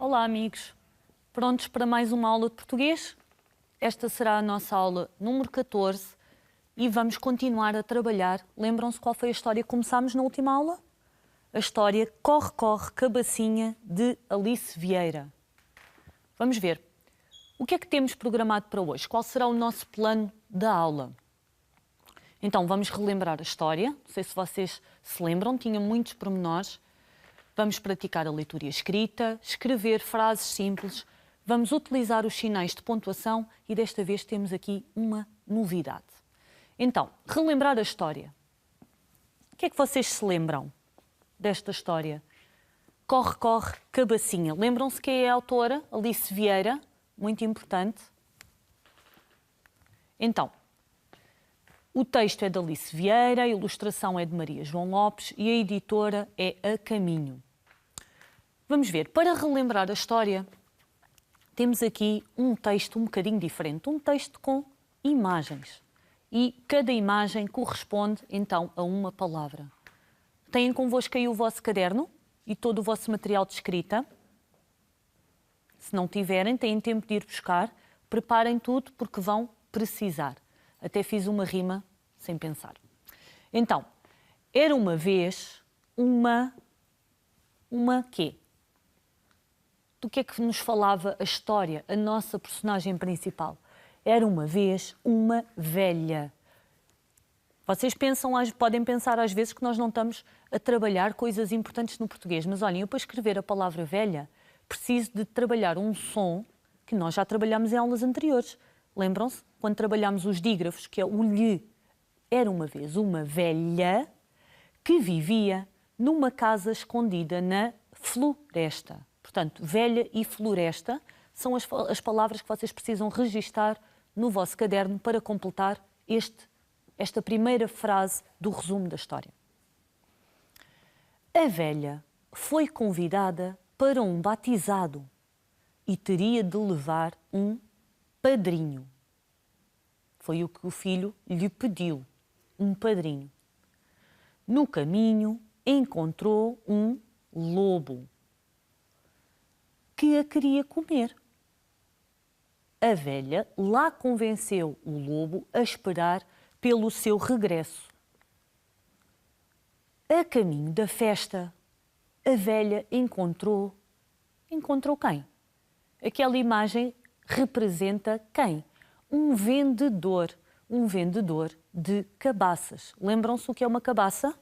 Olá, amigos. Prontos para mais uma aula de português? Esta será a nossa aula número 14 e vamos continuar a trabalhar. Lembram-se qual foi a história que começámos na última aula? A história Corre, Corre, Cabacinha, de Alice Vieira. Vamos ver. O que é que temos programado para hoje? Qual será o nosso plano da aula? Então, vamos relembrar a história. Não sei se vocês se lembram, tinha muitos pormenores. Vamos praticar a leitura e a escrita, escrever frases simples, vamos utilizar os sinais de pontuação e desta vez temos aqui uma novidade. Então, relembrar a história. O que é que vocês se lembram desta história? Corre, corre, cabacinha. Lembram-se quem é a autora? Alice Vieira, muito importante. Então, o texto é de Alice Vieira, a ilustração é de Maria João Lopes e a editora é A Caminho. Vamos ver, para relembrar a história, temos aqui um texto um bocadinho diferente, um texto com imagens. E cada imagem corresponde, então, a uma palavra. Têm convosco aí o vosso caderno e todo o vosso material de escrita. Se não tiverem, têm tempo de ir buscar. Preparem tudo porque vão precisar. Até fiz uma rima sem pensar. Então, era uma vez uma quê? Do que é que nos falava a história, a nossa personagem principal? Era uma vez uma velha. Vocês podem pensar às vezes que nós não estamos a trabalhar coisas importantes no português, mas olhem, eu para escrever a palavra velha preciso de trabalhar um som que nós já trabalhamos em aulas anteriores. Lembram-se? Quando trabalhámos os dígrafos, que é o lhe. Era uma vez uma velha que vivia numa casa escondida na floresta. Portanto, velha e floresta são as palavras que vocês precisam registar no vosso caderno para completar esta primeira frase do resumo da história. A velha foi convidada para um batizado e teria de levar um padrinho. Foi o que o filho lhe pediu, um padrinho. No caminho encontrou um lobo que a queria comer. A velha lá convenceu o lobo a esperar pelo seu regresso. A caminho da festa, a velha encontrou quem? Aquela imagem representa quem? Um vendedor de cabaças. Lembram-se o que é uma cabaça?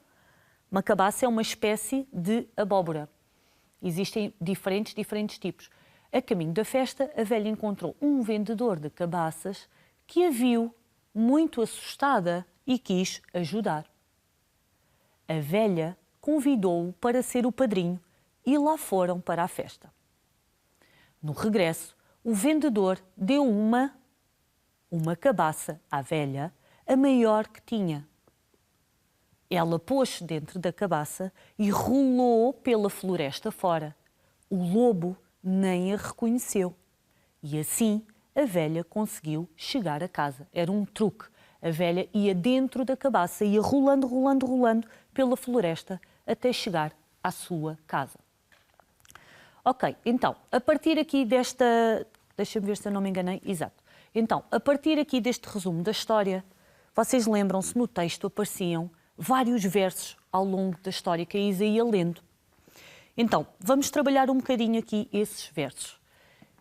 Uma cabaça é uma espécie de abóbora. Existem diferentes tipos. A caminho da festa, a velha encontrou um vendedor de cabaças que a viu muito assustada e quis ajudar. A velha convidou-o para ser o padrinho e lá foram para a festa. No regresso, o vendedor deu uma cabaça à velha, a maior que tinha. Ela pôs-se dentro da cabaça e rolou pela floresta fora. O lobo nem a reconheceu. E assim a velha conseguiu chegar a casa. Era um truque. A velha ia dentro da cabaça, ia rolando pela floresta até chegar à sua casa. Ok, então, a partir aqui desta... Deixa-me ver se eu não me enganei. Exato. Então, a partir aqui deste resumo da história, vocês lembram-se, no texto apareciam vários versos ao longo da história que a Isa ia lendo. Então, vamos trabalhar um bocadinho aqui esses versos.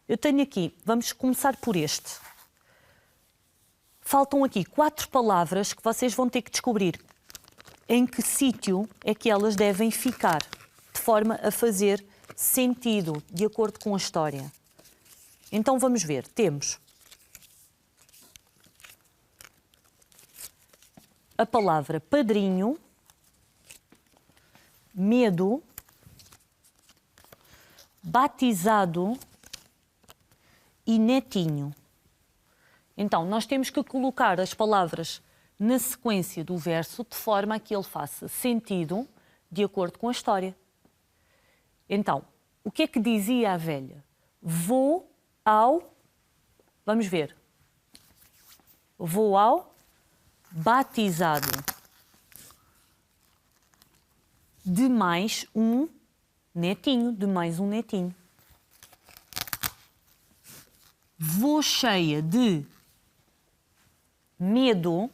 Eu tenho aqui, vamos começar por este. Faltam aqui 4 palavras que vocês vão ter que descobrir em que sítio é que elas devem ficar, de forma a fazer sentido, de acordo com a história. Então, vamos ver. Temos a palavra padrinho, medo, batizado e netinho. Então, nós temos que colocar as palavras na sequência do verso de forma a que ele faça sentido de acordo com a história. Então, o que é que dizia a velha? Vou ao... Vamos ver. Vou ao batizado de mais um netinho, vou cheia de medo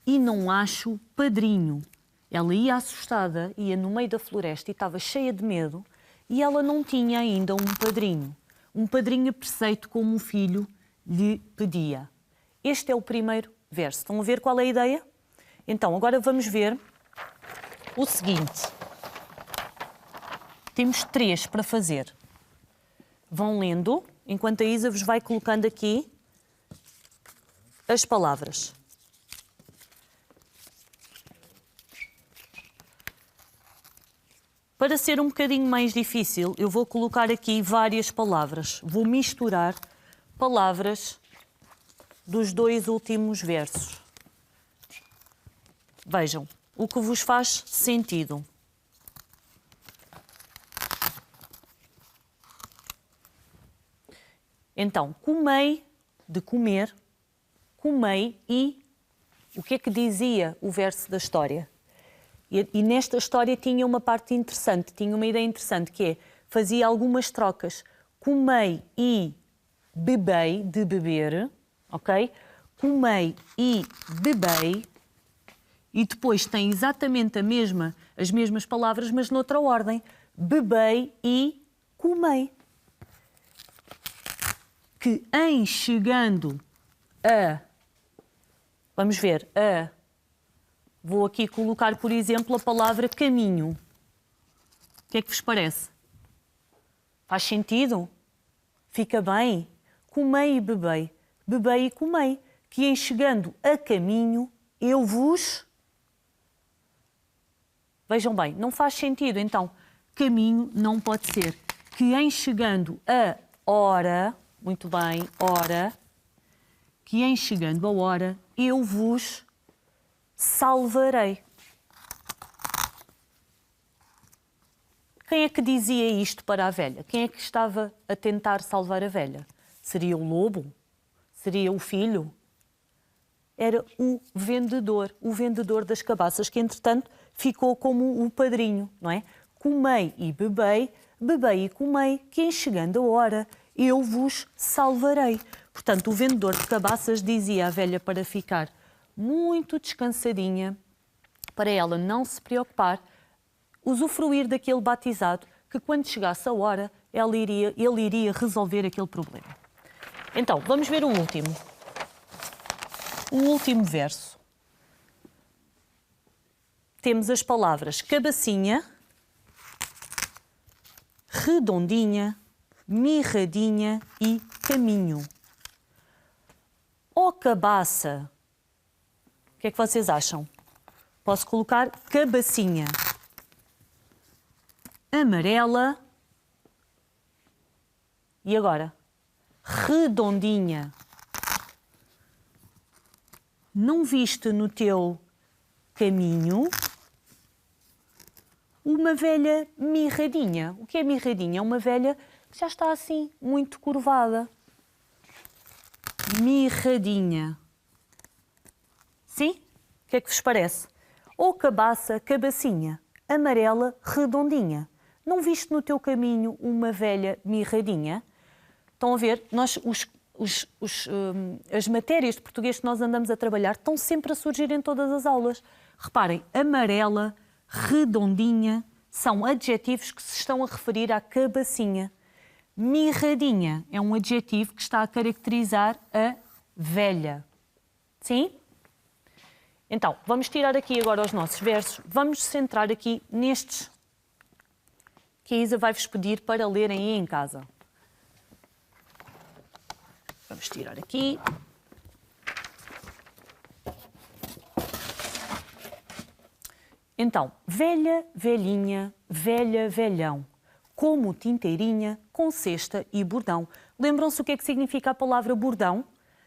e não acho padrinho. Ela ia assustada, ia no meio da floresta e estava cheia de medo e ela não tinha ainda um padrinho. Um padrinho a preceito como um filho lhe pedia. Este é o primeiro verso. Estão a ver qual é a ideia? Então, agora vamos ver o seguinte. Temos 3 para fazer. Vão lendo, enquanto a Isa vos vai colocando aqui as palavras. Para ser um bocadinho mais difícil, eu vou colocar aqui várias palavras. Vou misturar palavras dos 2 últimos versos. Vejam, o que vos faz sentido. Então, comei, de comer, comei e... O que é que dizia o verso da história? E nesta história tinha uma parte interessante, tinha uma ideia interessante, que é, fazia algumas trocas. Comei e bebei, de beber, ok? Comei e bebei, e depois tem exatamente as mesmas palavras, mas noutra ordem. Bebei e comei. Que em chegando a... Vamos ver, a... Vou aqui colocar, por exemplo, a palavra caminho. O que é que vos parece? Faz sentido? Fica bem? Comei e bebei. Bebei e comei. Que em chegando a caminho, eu vos... Vejam bem, não faz sentido. Então, caminho não pode ser. Que em chegando a hora... Muito bem, hora. Que em chegando a hora, eu vos... salvarei. Quem é que dizia isto para a velha? Quem é que estava a tentar salvar a velha? Seria o lobo? Seria o filho? Era o vendedor das cabaças, que entretanto ficou como o padrinho, não é? Comei e bebei, bebei e comei, que em chegando a hora eu vos salvarei. Portanto, o vendedor de cabaças dizia à velha para ficar muito descansadinha, para ela não se preocupar, usufruir daquele batizado, que quando chegasse a hora, ele iria resolver aquele problema. Então, vamos ver o último. O último verso. Temos as palavras cabacinha, redondinha, mirradinha e caminho. Ó cabaça! O que é que vocês acham? Posso colocar cabacinha amarela e agora redondinha. Não viste no teu caminho uma velha mirradinha? O que é mirradinha? É uma velha que já está assim, muito curvada. Mirradinha. Sim? O que é que vos parece? Ou cabaça, cabacinha, amarela, redondinha. Não viste no teu caminho uma velha mirradinha? Estão a ver? As matérias de português que nós andamos a trabalhar estão sempre a surgir em todas as aulas. Reparem, amarela, redondinha, são adjetivos que se estão a referir à cabacinha. Mirradinha é um adjetivo que está a caracterizar a velha. Sim? Então, vamos tirar aqui agora os nossos versos. Vamos centrar aqui nestes que a Isa vai-vos pedir para lerem aí em casa. Vamos tirar aqui. Então, velha, velhinha, velha, velhão. Como tinteirinha, com cesta e bordão. Lembram-se o que é que significa a palavra bordão?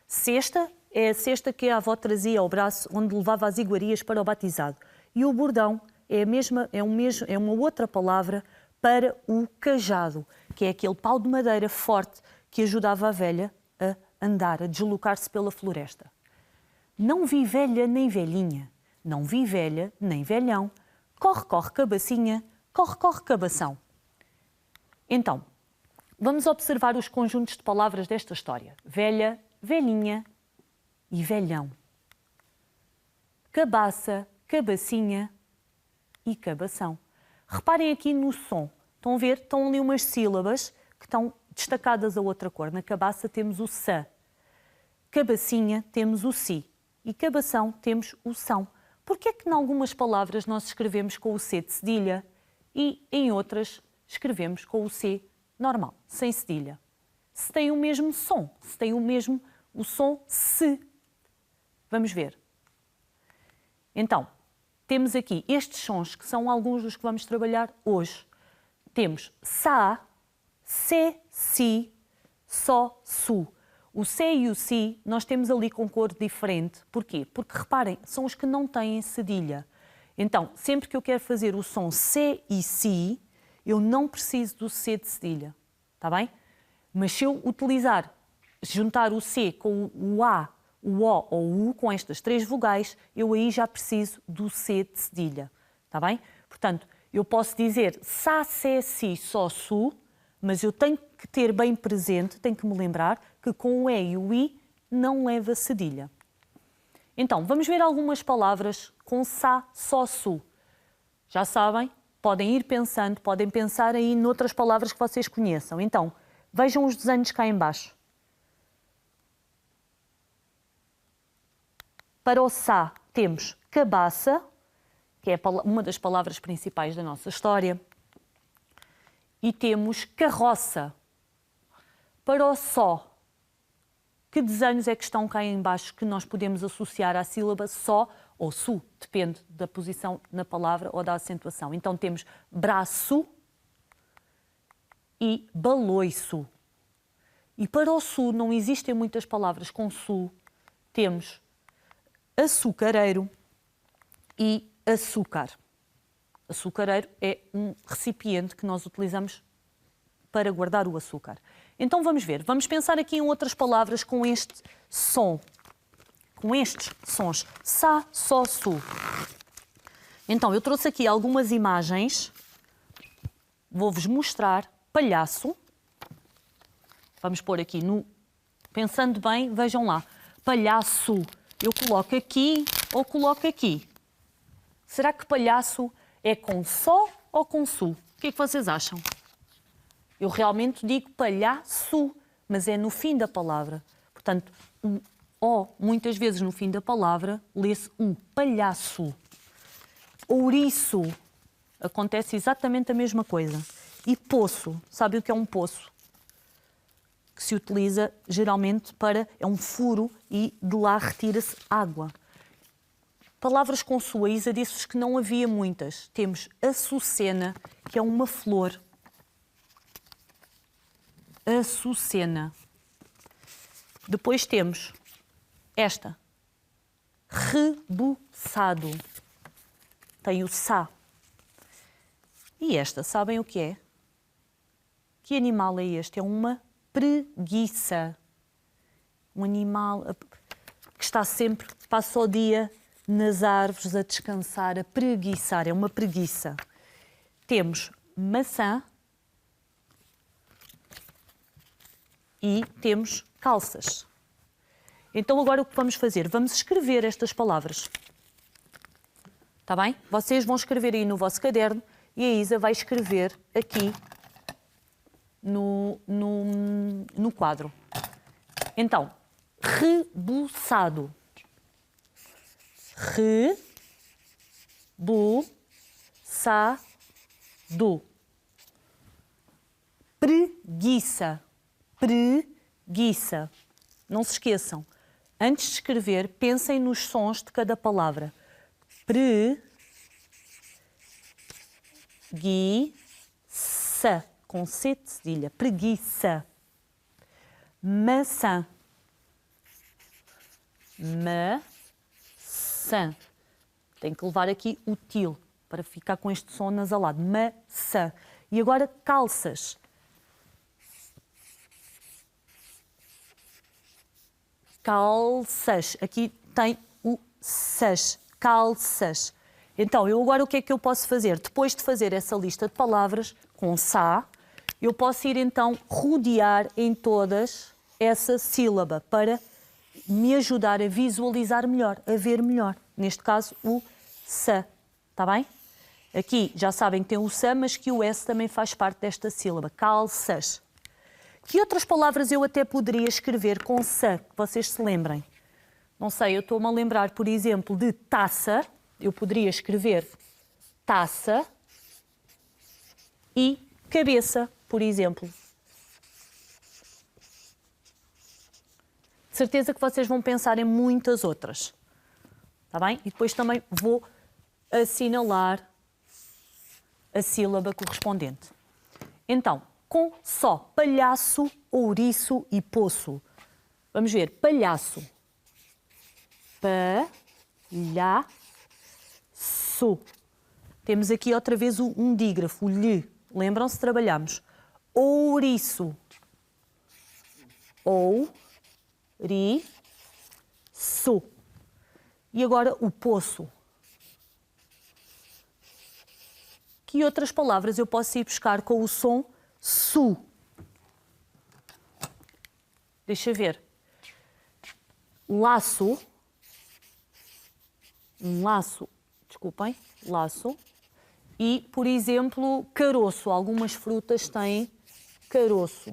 Cesta é a cesta que a avó trazia ao braço, onde levava as iguarias para o batizado. E o bordão é uma outra palavra para o cajado, que é aquele pau de madeira forte que ajudava a velha a andar, a deslocar-se pela floresta. Não vi velha nem velhinha, não vi velha nem velhão. Corre, corre, cabacinha, corre, corre, cabação. Então, vamos observar os conjuntos de palavras desta história. Velha, velhinha e velhão. Cabaça, cabacinha e cabação. Reparem aqui no som. Estão a ver? Estão ali umas sílabas que estão destacadas a outra cor. Na cabaça temos o sa. Cabacinha temos o si. E cabação temos o são. Porquê é que em algumas palavras nós escrevemos com o C de cedilha e em outras escrevemos com o C normal, sem cedilha? Se tem o mesmo som, se tem o som se. Vamos ver. Então, temos aqui estes sons que são alguns dos que vamos trabalhar hoje. Temos sa, se, si, só, su. O C e o si nós temos ali com cor diferente. Porquê? Porque, reparem, são os que não têm cedilha. Então, sempre que eu quero fazer o som C e si, eu não preciso do C de cedilha. Está bem? Mas se eu utilizar, juntar o C com o A, o O ou o U, com estas três vogais, eu aí já preciso do C de cedilha. Está bem? Portanto, eu posso dizer sa, se, si, só, su, mas eu tenho que ter bem presente, tenho que me lembrar que com o E e o I não leva cedilha. Então, vamos ver algumas palavras com sa, só, su. Já sabem, podem ir pensando, podem pensar aí noutras palavras que vocês conheçam. Então, vejam os desenhos cá em baixo. Para o sa temos cabaça, que é uma das palavras principais da nossa história, e temos carroça. Para o só, que desenhos é que estão cá em baixo que nós podemos associar à sílaba só ou su, depende da posição na palavra ou da acentuação. Então temos braço e baloiço. E para o su não existem muitas palavras com su. Temos açucareiro e açúcar. Açucareiro é um recipiente que nós utilizamos para guardar o açúcar. Então vamos ver, vamos pensar aqui em outras palavras com este som, com estes sons, sa, só, su. Então eu trouxe aqui algumas imagens, vou-vos mostrar palhaço. Vamos pôr aqui no... Pensando bem, vejam lá, palhaço, eu coloco aqui ou coloco aqui. Será que palhaço é com só ou com su? O que é que vocês acham? Eu realmente digo palhaço, mas é no fim da palavra. Portanto, o O, muitas vezes no fim da palavra, lê-se o palhaço. Ouriço, acontece exatamente a mesma coisa. E poço, sabe o que é um poço? Que se utiliza geralmente para... é um furo e de lá retira-se água. Palavras com su, a Isa disse-vos que não havia muitas. Temos açucena, que é uma flor. Açucena. Depois temos esta. Rebuçado. Tem o sa. E esta, sabem o que é? Que animal é este? É uma preguiça. Um animal que está sempre, passa o dia nas árvores a descansar, a preguiçar. É uma preguiça. Temos maçã e temos calças. Então agora o que vamos fazer? Vamos escrever estas palavras. Está bem? Vocês vão escrever aí no vosso caderno e a Isa vai escrever aqui no quadro. Então, rebuçado. Rebuçado. Preguiça. Preguiça. Não se esqueçam. Antes de escrever, pensem nos sons de cada palavra. Preguiça. Com C de cedilha. Preguiça. Maçã. Maçã. Tem que levar aqui o til para ficar com este som nasalado. Maçã. E agora calças. Calças. Aqui tem o sas. Calças. Então, eu agora o que é que eu posso fazer? Depois de fazer essa lista de palavras com sa, eu posso ir então rodear em todas essa sílaba para me ajudar a visualizar melhor, a ver melhor. Neste caso, o sa. Está bem? Aqui já sabem que tem o sa, mas que o S também faz parte desta sílaba. Calças. Que outras palavras eu até poderia escrever com sa, que vocês se lembrem? Não sei, eu estou-me a lembrar, por exemplo, de taça. Eu poderia escrever taça e cabeça, por exemplo. De certeza que vocês vão pensar em muitas outras. Está bem? E depois também vou assinalar a sílaba correspondente. Então, com só palhaço, ouriço e poço. Vamos ver. Palhaço. Palhaço. Temos aqui outra vez um dígrafo, o lhe. Lembram-se? Trabalhamos. Ouriço. Ouriço. E agora o poço. Que outras palavras eu posso ir buscar com o som su? Deixa ver. Laço. Um laço. Desculpem. Laço. E, por exemplo, caroço. Algumas frutas têm caroço.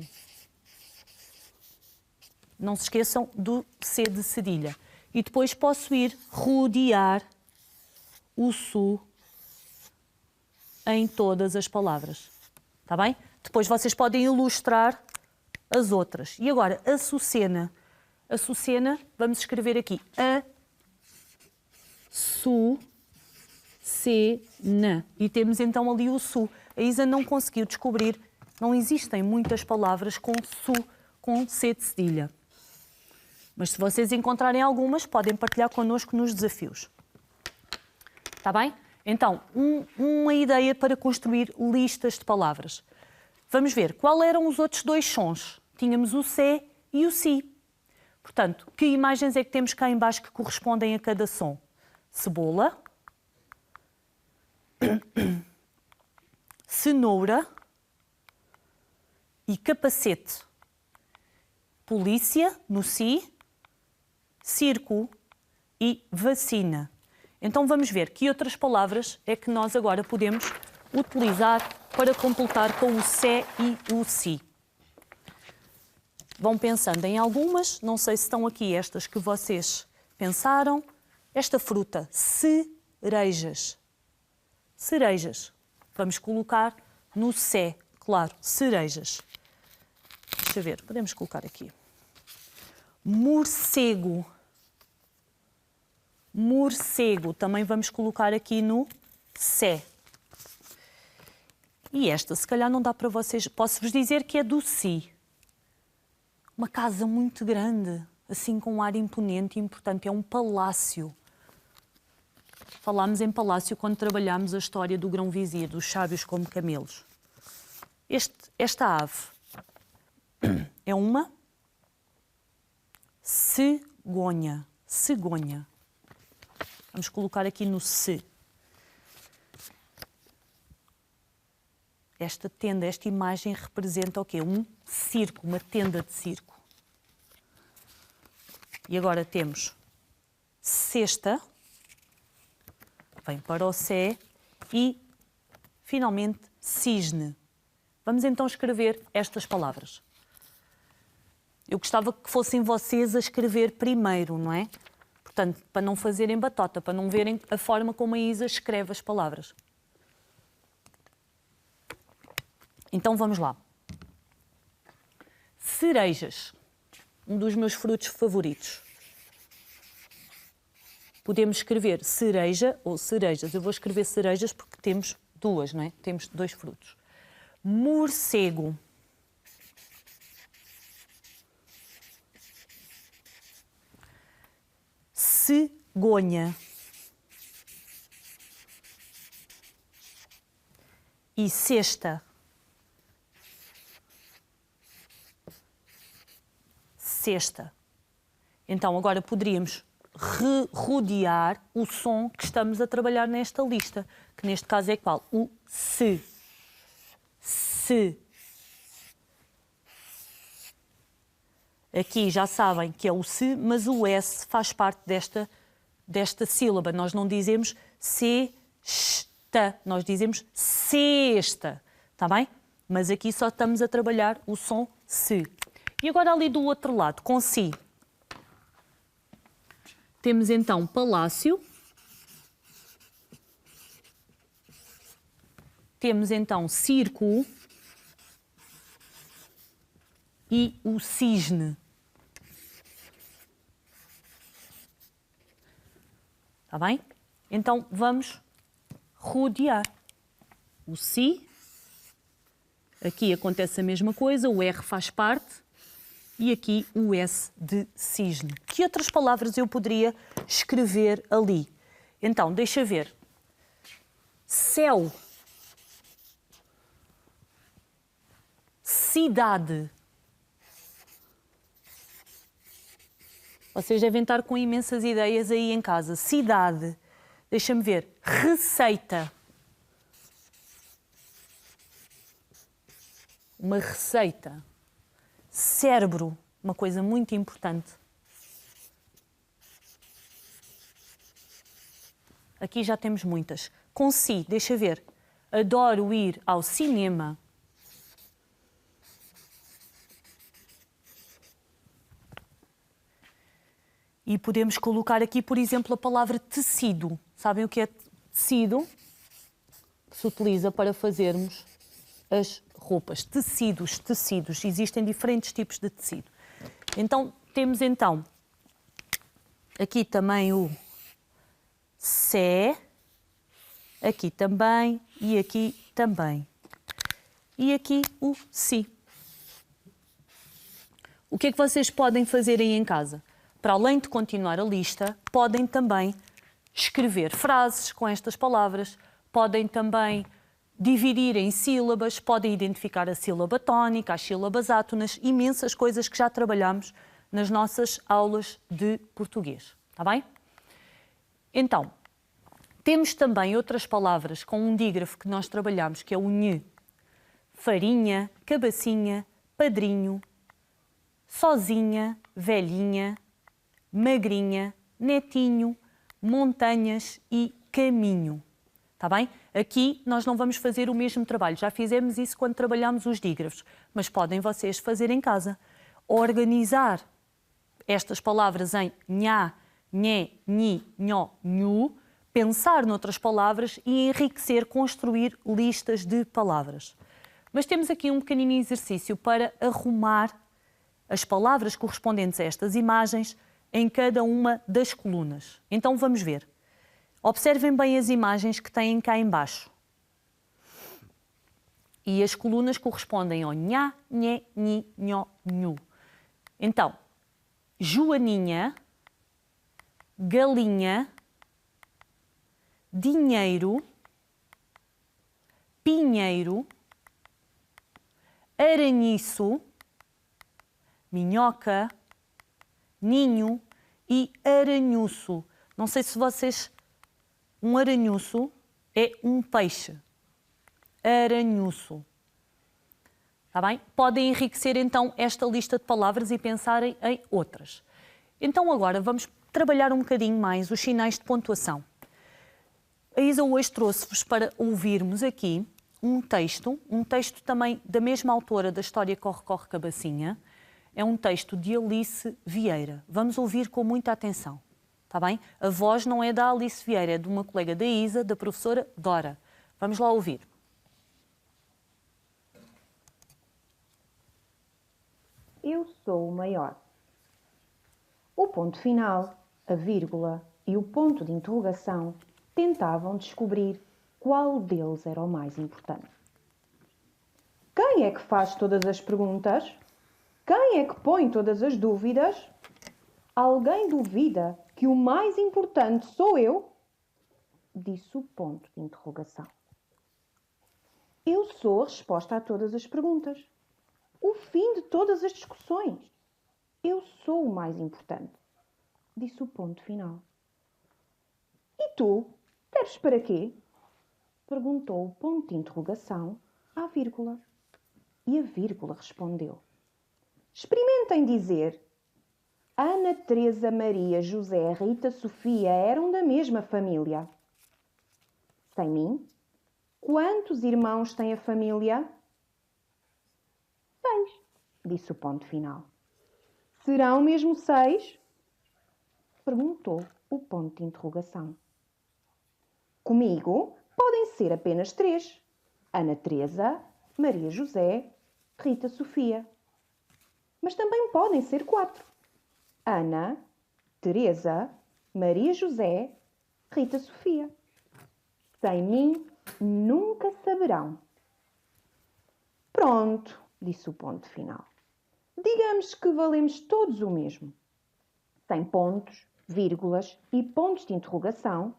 Não se esqueçam do C de cedilha. E depois posso ir rodear o su em todas as palavras. Está bem? Depois vocês podem ilustrar as outras. E agora, açucena. Açucena, vamos escrever aqui. A-su-ce-na. E temos então ali o su. A Isa não conseguiu descobrir. Não existem muitas palavras com su, com C de cedilha. Mas se vocês encontrarem algumas, podem partilhar connosco nos desafios. Está bem? Então, uma ideia para construir listas de palavras. Vamos ver, qual eram os outros dois sons? Tínhamos o C e o si. Portanto, que imagens é que temos cá em baixo que correspondem a cada som? Cebola, cenoura e capacete. Polícia, no si, circo e vacina. Então vamos ver que outras palavras é que nós agora podemos utilizar para completar com o sé e o si. Vão pensando em algumas, não sei se estão aqui estas que vocês pensaram. Esta fruta, cerejas. Cerejas. Vamos colocar no sé, claro, cerejas. Deixa eu ver, podemos colocar aqui. Morcego. Morcego, também vamos colocar aqui no sé. E esta, se calhar não dá para vocês... Posso-vos dizer que é do si. Uma casa muito grande, assim com um ar imponente e importante. É um palácio. Falámos em palácio quando trabalhámos a história do grão-vizir, dos sábios como camelos. Esta ave é uma cegonha. Cegonha. Vamos colocar aqui no se. Esta tenda, esta imagem representa o quê? Um circo, uma tenda de circo. E agora temos cesta, vem para o sé, e, finalmente, cisne. Vamos então escrever estas palavras. Eu gostava que fossem vocês a escrever primeiro, não é? Portanto, para não fazerem batota, para não verem a forma como a Isa escreve as palavras. Então vamos lá. Cerejas, um dos meus frutos favoritos. Podemos escrever cereja ou cerejas. Eu vou escrever cerejas porque temos duas, não é? Temos dois frutos. Morcego. Cegonha. E cesta. Cesta. Então, agora poderíamos rodear o som que estamos a trabalhar nesta lista, que neste caso é qual? O se. Se. Aqui já sabem que é o se, mas o S faz parte desta sílaba. Nós não dizemos sexta, nós dizemos sexta, está bem? Mas aqui só estamos a trabalhar o som se. E agora ali do outro lado, com si. Temos então palácio. Temos então círculo e o cisne. Está bem? Então vamos rodear. O si, aqui acontece a mesma coisa, o R faz parte e aqui o S de cisne. Que outras palavras eu poderia escrever ali? Então, deixa ver. Céu. Cidade. Vocês devem estar com imensas ideias aí em casa. Cidade. Deixa-me ver. Receita. Uma receita. Cérebro. Uma coisa muito importante. Aqui já temos muitas. Com si, deixa ver. Adoro ir ao cinema. E podemos colocar aqui, por exemplo, a palavra tecido. Sabem o que é tecido? Que se utiliza para fazermos as roupas. Tecidos, tecidos. Existem diferentes tipos de tecido. Então, temos então aqui também o sé, aqui também e aqui também. E aqui o si. O que é que vocês podem fazer aí em casa? Para além de continuar a lista, podem também escrever frases com estas palavras, podem também dividir em sílabas, podem identificar a sílaba tónica, as sílabas átonas, imensas coisas que já trabalhamos nas nossas aulas de português. Está bem? Então, temos também outras palavras com um dígrafo que nós trabalhamos, que é o nhe. Farinha, cabacinha, padrinho, sozinha, velhinha, magrinha, netinho, montanhas e caminho. Está bem? Aqui nós não vamos fazer o mesmo trabalho. Já fizemos isso quando trabalhamos os dígrafos, mas podem vocês fazer em casa. Organizar estas palavras em nhá, nhé, nhi, nhó, nhu, pensar noutras palavras e enriquecer, construir listas de palavras. Mas temos aqui um pequenino exercício para arrumar as palavras correspondentes a estas imagens em cada uma das colunas. Então vamos ver. Observem bem as imagens que têm cá em baixo. E as colunas correspondem ao nhá, nhé, nhi, nhó, nhu. Então, joaninha, galinha, dinheiro, pinheiro, aranhiço, minhoca, ninho e aranhuço. Não sei se vocês... Um aranhuço é um peixe. Aranhuço. Está bem? Podem enriquecer então esta lista de palavras e pensarem em outras. Então agora vamos trabalhar um bocadinho mais os sinais de pontuação. A Isa hoje trouxe-vos para ouvirmos aqui um texto também da mesma autora da história Corre, Corre, Cabacinha. É um texto de Alice Vieira. Vamos ouvir com muita atenção, está bem? A voz não é da Alice Vieira, é de uma colega da Isa, da professora Dora. Vamos lá ouvir. Eu sou o maior. O ponto final, a vírgula e o ponto de interrogação tentavam descobrir qual deles era o mais importante. Quem é que faz todas as perguntas? Quem é que põe todas as dúvidas? Alguém duvida que o mais importante sou eu? Disse o ponto de interrogação. Eu sou a resposta a todas as perguntas. O fim de todas as discussões. Eu sou o mais importante. Disse o ponto final. E tu? Queres para quê? Perguntou o ponto de interrogação à vírgula. E a vírgula respondeu. Experimentem dizer: Ana, Teresa, Maria, José, Rita, Sofia eram da mesma família. Sem mim, quantos irmãos tem a família? 6, disse o ponto final. Serão mesmo 6? Perguntou o ponto de interrogação. Comigo podem ser apenas 3. Ana Teresa, Maria José, Rita Sofia. Mas também podem ser 4. Ana, Teresa, Maria José, Rita Sofia. Sem mim nunca saberão. Pronto, disse o ponto final. Digamos que valemos todos o mesmo. Sem pontos, vírgulas e pontos de interrogação,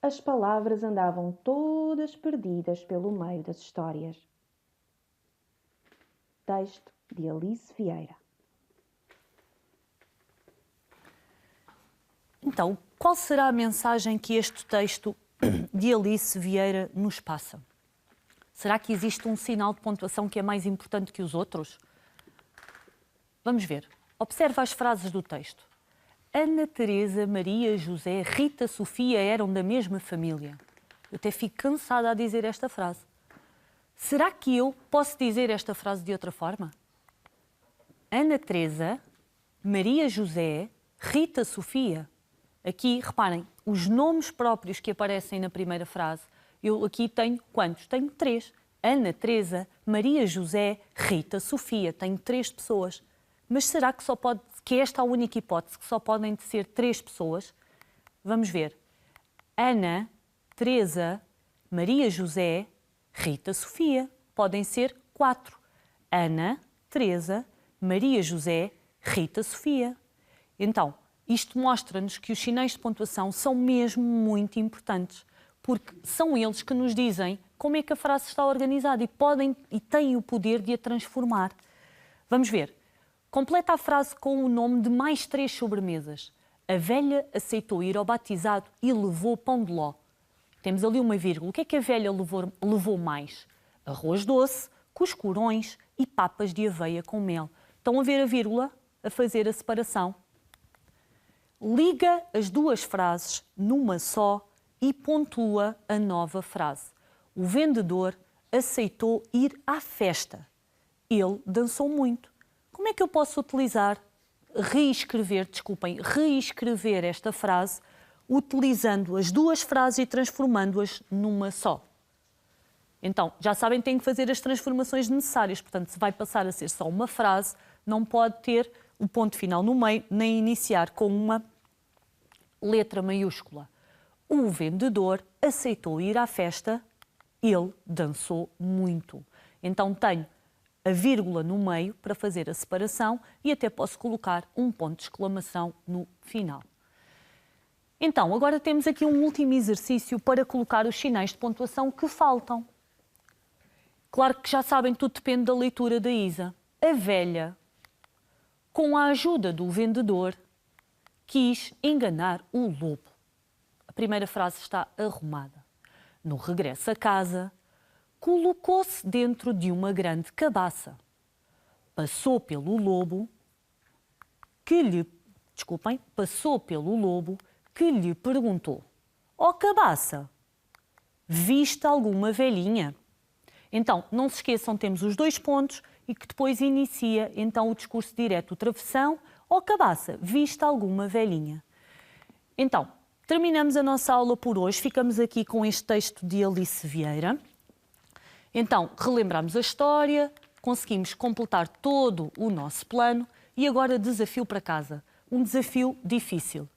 as palavras andavam todas perdidas pelo meio das histórias. Texto de Alice Vieira. Então, qual será a mensagem que este texto de Alice Vieira nos passa? Será que existe um sinal de pontuação que é mais importante que os outros? Vamos ver. Observa as frases do texto. Ana, Teresa, Maria, José, Rita, Sofia eram da mesma família. Eu até fico cansada a dizer esta frase. Será que eu posso dizer esta frase de outra forma? Ana, Teresa, Maria, José, Rita, Sofia. Aqui, reparem, os nomes próprios que aparecem na primeira frase, eu aqui tenho quantos? Tenho 3. Ana, Teresa, Maria, José, Rita, Sofia. Tenho 3 pessoas. Mas será que é esta a única hipótese, que só podem ser 3 pessoas? Vamos ver. Ana, Teresa, Maria, José, Rita, Sofia. Podem ser 4. Ana, Teresa, Maria, José, Rita, Sofia. Então, isto mostra-nos que os sinais de pontuação são mesmo muito importantes, porque são eles que nos dizem como é que a frase está organizada e têm o poder de a transformar. Vamos ver. Completa a frase com o nome de mais 3 sobremesas. A velha aceitou ir ao batizado e levou pão de ló. Temos ali uma vírgula. O que é que a velha levou mais? Arroz doce, cuscurões e papas de aveia com mel. Estão a ver a vírgula? A fazer a separação. Liga as 2 frases numa só e pontua a nova frase. O vendedor aceitou ir à festa. Ele dançou muito. Como é que eu posso reescrever esta frase utilizando as 2 frases e transformando-as numa só? Então, já sabem, têm que fazer as transformações necessárias. Portanto, se vai passar a ser só uma frase, não pode ter o ponto final no meio, nem iniciar com uma letra maiúscula. O vendedor aceitou ir à festa, ele dançou muito. Então, tenho a vírgula no meio para fazer a separação e até posso colocar um ponto de exclamação no final. Então, agora temos aqui um último exercício para colocar os sinais de pontuação que faltam. Claro que já sabem, tudo depende da leitura da Isa. A velha, com a ajuda do vendedor, quis enganar o lobo. A primeira frase está arrumada. No regresso a casa, colocou-se dentro de uma grande cabaça. Passou pelo lobo que lhe perguntou: ó cabaça, viste alguma velhinha? Então, não se esqueçam, temos os 2 pontos e que depois inicia então o discurso direto. O travessão: ó cabaça, viste alguma velhinha? Então, terminamos a nossa aula por hoje. Ficamos aqui com este texto de Alice Vieira. Então, relembramos a história, conseguimos completar todo o nosso plano e agora desafio para casa. Um desafio difícil.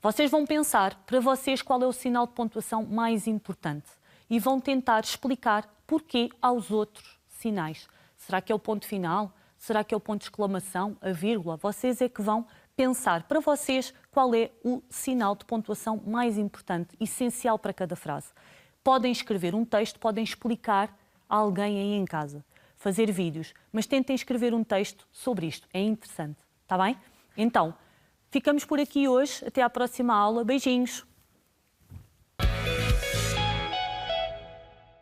Vocês vão pensar, para vocês, qual é o sinal de pontuação mais importante e vão tentar explicar porquê aos outros sinais. Será que é o ponto final? Será que é o ponto de exclamação? A vírgula? Vocês é que vão pensar para vocês qual é o sinal de pontuação mais importante, essencial para cada frase. Podem escrever um texto, podem explicar a alguém aí em casa, fazer vídeos, mas tentem escrever um texto sobre isto. É interessante, está bem? Então, ficamos por aqui hoje. Até à próxima aula. Beijinhos!